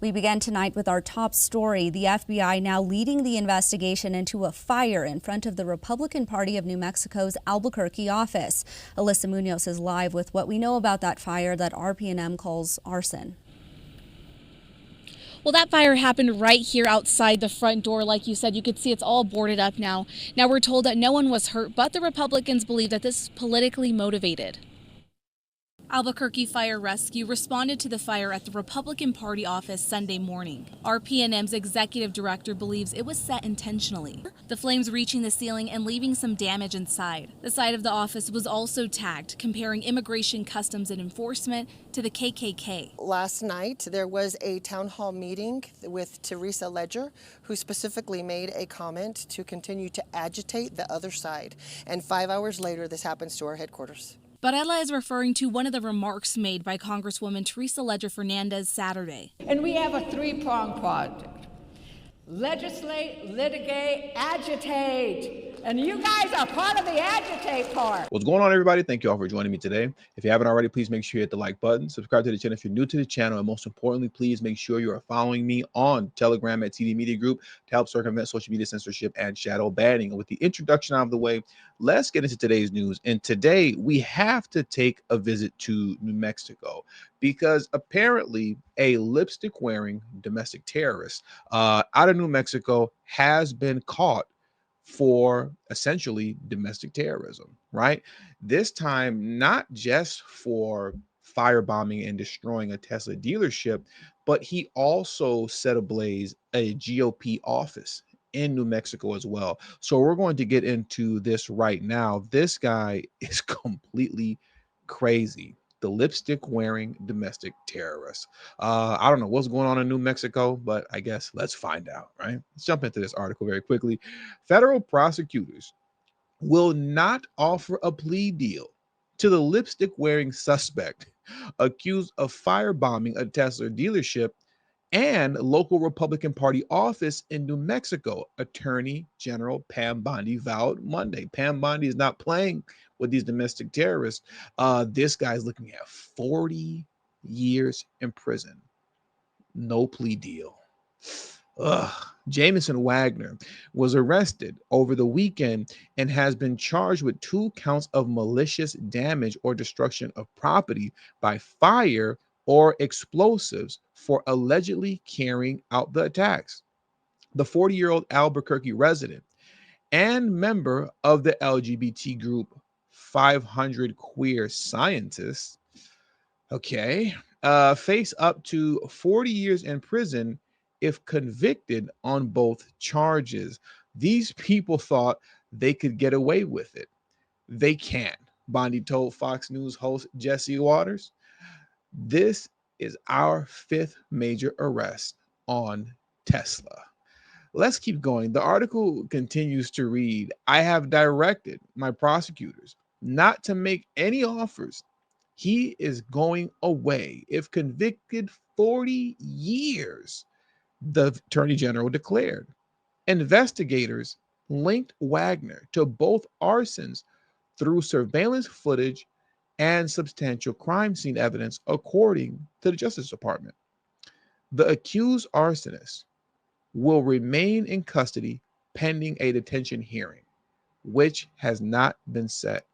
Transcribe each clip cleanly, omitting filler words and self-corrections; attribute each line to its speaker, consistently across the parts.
Speaker 1: We begin tonight with our top story. The FBI now leading the investigation into a fire in front of the Republican Party of New Mexico's Albuquerque office. Alyssa Munoz is live with what we know about that fire that RPM calls arson.
Speaker 2: Well, that fire happened right here outside the front door. Like you said, you could see it's all boarded up now. Now we're told that no one was hurt, but the Republicans believe that this is politically motivated. Albuquerque Fire Rescue responded to the fire at the Republican Party office Sunday morning. RPNM's executive director believes it was set intentionally, the flames reaching the ceiling and leaving some damage inside. The side of the office was also tagged, comparing Immigration, Customs, and Enforcement to the KKK.
Speaker 3: Last night, there was a town hall meeting with Teresa Ledger, who specifically made a comment to continue to agitate the other side. And 5 hours later, this happens to our headquarters.
Speaker 2: Varela is referring to one of the remarks made by Congresswoman Teresa Ledger Fernandez Saturday.
Speaker 4: And we have a three-pronged project. Legislate, litigate, agitate. And you guys are part of the agitate part.
Speaker 5: What's going on, everybody? Thank you all for joining me today. If you haven't already, please make sure you hit the like button, subscribe to the channel if you're new to the channel, and most importantly, please make sure you are following me on Telegram at TD Media Group to help circumvent social media censorship and shadow banning. And with the introduction out of the way, let's get into today's news. And today we have to take a visit to New Mexico because apparently a lipstick-wearing domestic terrorist out of New Mexico has been caught for essentially domestic terrorism, right? This time, not just for firebombing and destroying a Tesla dealership, but he also set ablaze a GOP office in New Mexico as well. So we're going to get into this right now. This guy is completely crazy. The lipstick wearing domestic terrorist. I don't know what's going on in New Mexico, but I guess let's find out, right? Let's jump into this article very quickly. Federal prosecutors will not offer a plea deal to the lipstick wearing suspect accused of firebombing a Tesla dealership and local Republican Party office in New Mexico. Attorney General Pam Bondi vowed Monday. Pam Bondi is not playing with these domestic terrorists. This guy's looking at 40 years in prison. No plea deal. Jameson Wagner was arrested over the weekend and has been charged with 2 counts of malicious damage or destruction of property by fire or explosives for allegedly carrying out the attacks. The 40-year-old Albuquerque resident and member of the LGBT group 500 Queer Scientists, face up to 40 years in prison if convicted on both charges. These people thought they could get away with it. They can't, Bondi told Fox News host Jesse Waters. This is our 5th major arrest on Tesla. Let's keep going. The article continues to read, I have directed my prosecutors not to make any offers. He is going away if convicted 40 years, the Attorney General declared. Investigators linked Wagner to both arsons through surveillance footage and substantial crime scene evidence, according to the Justice Department. The accused arsonist will remain in custody pending a detention hearing, which has not been set.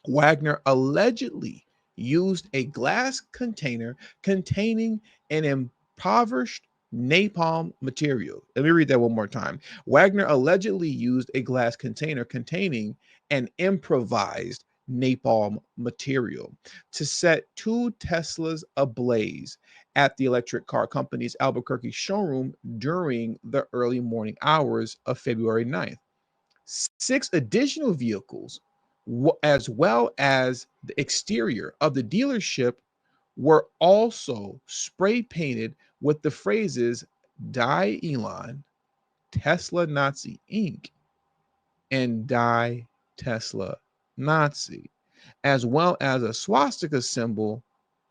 Speaker 5: Wagner allegedly used a glass container containing an impoverished napalm material. Let me read that one more time. Wagner allegedly used a glass container containing an improvised napalm material to set 2 Teslas ablaze at the electric car company's Albuquerque showroom during the early morning hours of February 9th. 6 additional vehicles, as well as the exterior of the dealership, were also spray painted with the phrases "Die Elon," "Tesla Nazi Inc.," and "Die Tesla Nazi," as well as a swastika symbol,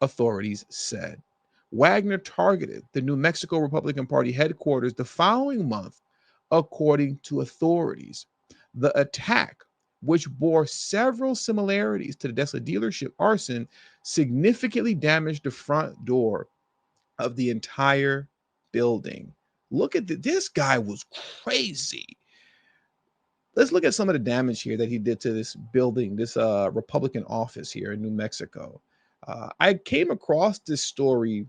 Speaker 5: authorities said. Wagner targeted the New Mexico Republican Party headquarters the following month, according to authorities. The attack, which bore several similarities to the Tesla dealership arson, significantly damaged the front door of the entire building. Look at this guy was crazy. Let's look at some of the damage here that he did to this building, this Republican office here in New Mexico. I came across this story,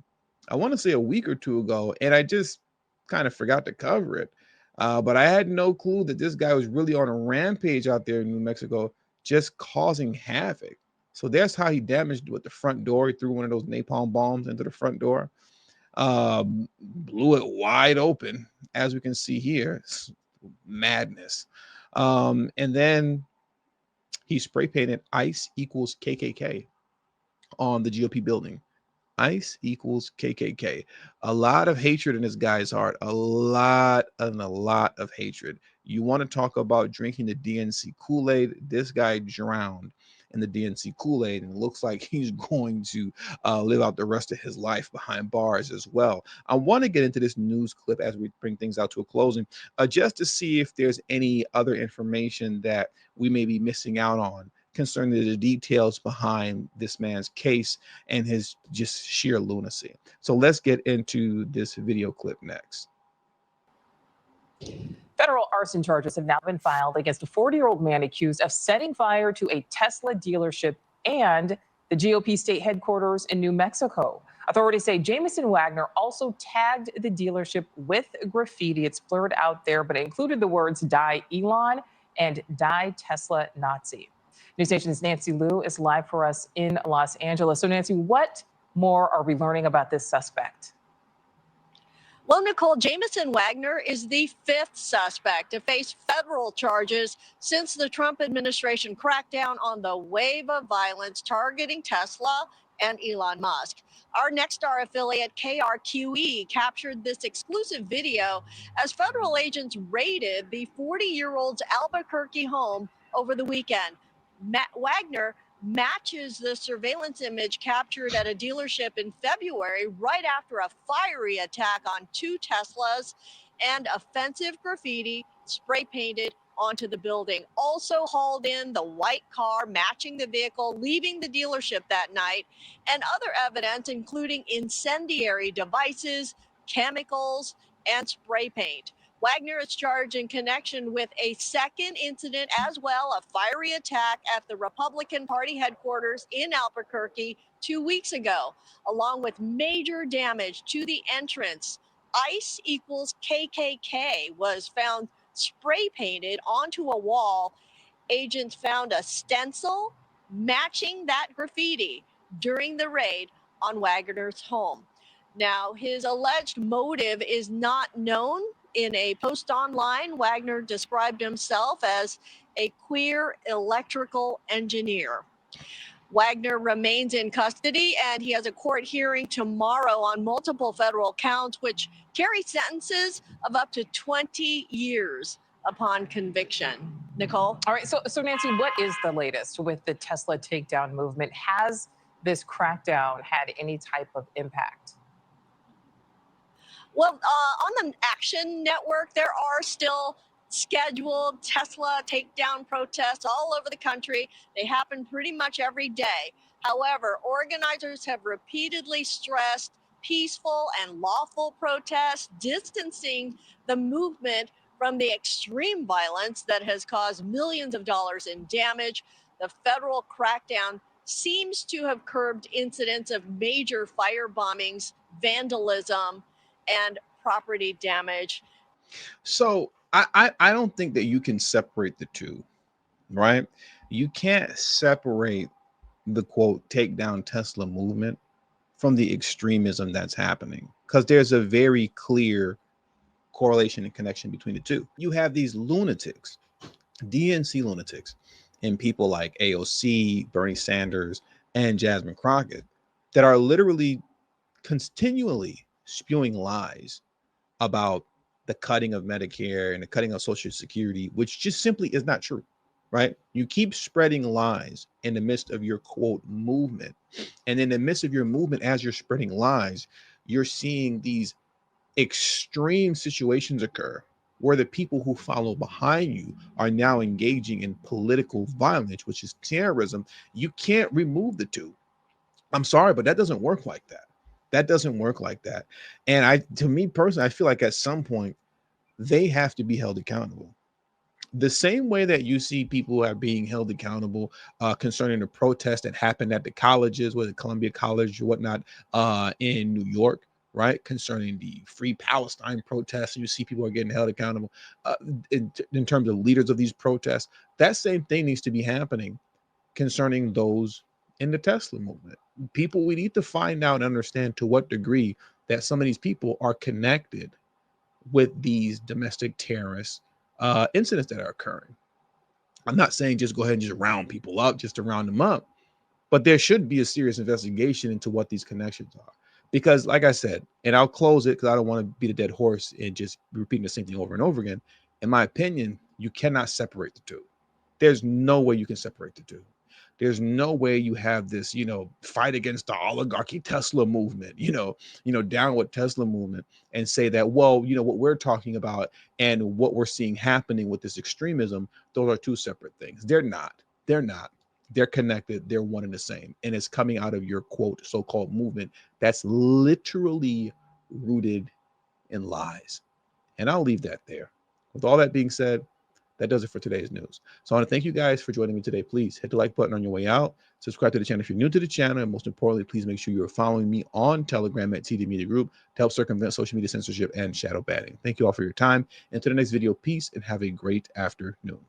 Speaker 5: I want to say a week or two ago, and I just kind of forgot to cover it. But I had no clue that this guy was really on a rampage out there in New Mexico, just causing havoc. So that's how he damaged with the front door. He threw one of those napalm bombs into the front door, blew it wide open, as we can see here. It's madness. And then he spray painted ICE equals KKK on the GOP building. ICE equals KKK. A lot of hatred in this guy's heart. A lot of hatred. You want to talk about drinking the DNC Kool-Aid? This guy drowned in the DNC Kool-Aid, and it looks like he's going to live out the rest of his life behind bars as well. I want to get into this news clip as we bring things out to a closing, just to see if there's any other information that we may be missing out on concerning the details behind this man's case and his just sheer lunacy. So let's get into this video clip next.
Speaker 6: Federal arson charges have now been filed against a 40-year-old man accused of setting fire to a Tesla dealership and the GOP state headquarters in New Mexico. Authorities say Jameson Wagner also tagged the dealership with graffiti. It's blurred out there, but it included the words "Die Elon" and "Die Tesla Nazi." News Nation's Nancy Liu is live for us in Los Angeles. So Nancy, what more are we learning about this suspect?
Speaker 7: Well, Nicole, Jameson Wagner is the fifth suspect to face federal charges since the Trump administration crackdown on the wave of violence targeting Tesla and Elon Musk. Our Nexstar affiliate KRQE captured this exclusive video as federal agents raided the 40-year-old's Albuquerque home over the weekend. Wagner matches the surveillance image captured at a dealership in February, right after a fiery attack on two Teslas and offensive graffiti spray painted onto the building. Also hauled in the white car matching the vehicle leaving the dealership that night, and other evidence including incendiary devices, chemicals, and spray paint. Wagner is charged in connection with a second incident as well, a fiery attack at the Republican Party headquarters in Albuquerque 2 weeks ago, along with major damage to the entrance. ICE equals KKK was found spray painted onto a wall. Agents found a stencil matching that graffiti during the raid on Wagner's home. Now, his alleged motive is not known. In a post online, Wagner described himself as a queer electrical engineer. Wagner remains in custody, and he has a court hearing tomorrow on multiple federal counts, which carry sentences of up to 20 years upon conviction. Nicole?
Speaker 6: All right, so Nancy, what is the latest with the Tesla takedown movement? Has this crackdown had any type of impact?
Speaker 7: Well, on the Action Network, there are still scheduled Tesla takedown protests all over the country. They happen pretty much every day. However, organizers have repeatedly stressed peaceful and lawful protests, distancing the movement from the extreme violence that has caused millions of dollars in damage. The federal crackdown seems to have curbed incidents of major fire bombings, vandalism, and property damage.
Speaker 5: So I don't think that you can separate the two, right? You can't separate the quote take down Tesla movement from the extremism that's happening, because there's a very clear correlation and connection between the two. You have these lunatics, DNC lunatics, and people like AOC, Bernie Sanders, and Jasmine Crockett that are literally continually spewing lies about the cutting of Medicare and the cutting of Social Security, which just simply is not true, right? You keep spreading lies in the midst of your quote movement. And in the midst of your movement, as you're spreading lies, you're seeing these extreme situations occur where the people who follow behind you are now engaging in political violence, which is terrorism. You can't remove the two. I'm sorry, but that doesn't work like that. That doesn't work like that. And to me personally, I feel like at some point they have to be held accountable. The same way that you see people are being held accountable concerning the protest that happened at the colleges, whether Columbia College or whatnot, in New York, right? Concerning the Free Palestine protests, and you see people are getting held accountable uh, in terms of leaders of these protests. That same thing needs to be happening concerning those in the Tesla movement. People, we need to find out and understand to what degree that some of these people are connected with these domestic terrorist incidents that are occurring. I'm not saying just go ahead and just round people up, just to round them up, but there should be a serious investigation into what these connections are. Because, like I said, and I'll close it because I don't want to beat a dead horse and just repeating the same thing over and over again. In my opinion, you cannot separate the two. There's no way you can separate the two. There's no way you have this, fight against the oligarchy Tesla movement, down with Tesla movement and say that, well, what we're talking about and what we're seeing happening with this extremism, those are two separate things. They're not. They're not. They're connected. They're one and the same. And it's coming out of your quote, so-called movement that's literally rooted in lies. And I'll leave that there. With all that being said, that does it for today's news. So I want to thank you guys for joining me today. Please hit the like button on your way out. Subscribe to the channel if you're new to the channel. And most importantly, please make sure you're following me on Telegram at TD Media Group to help circumvent social media censorship and shadow banning. Thank you all for your time. Until the next video, peace and have a great afternoon.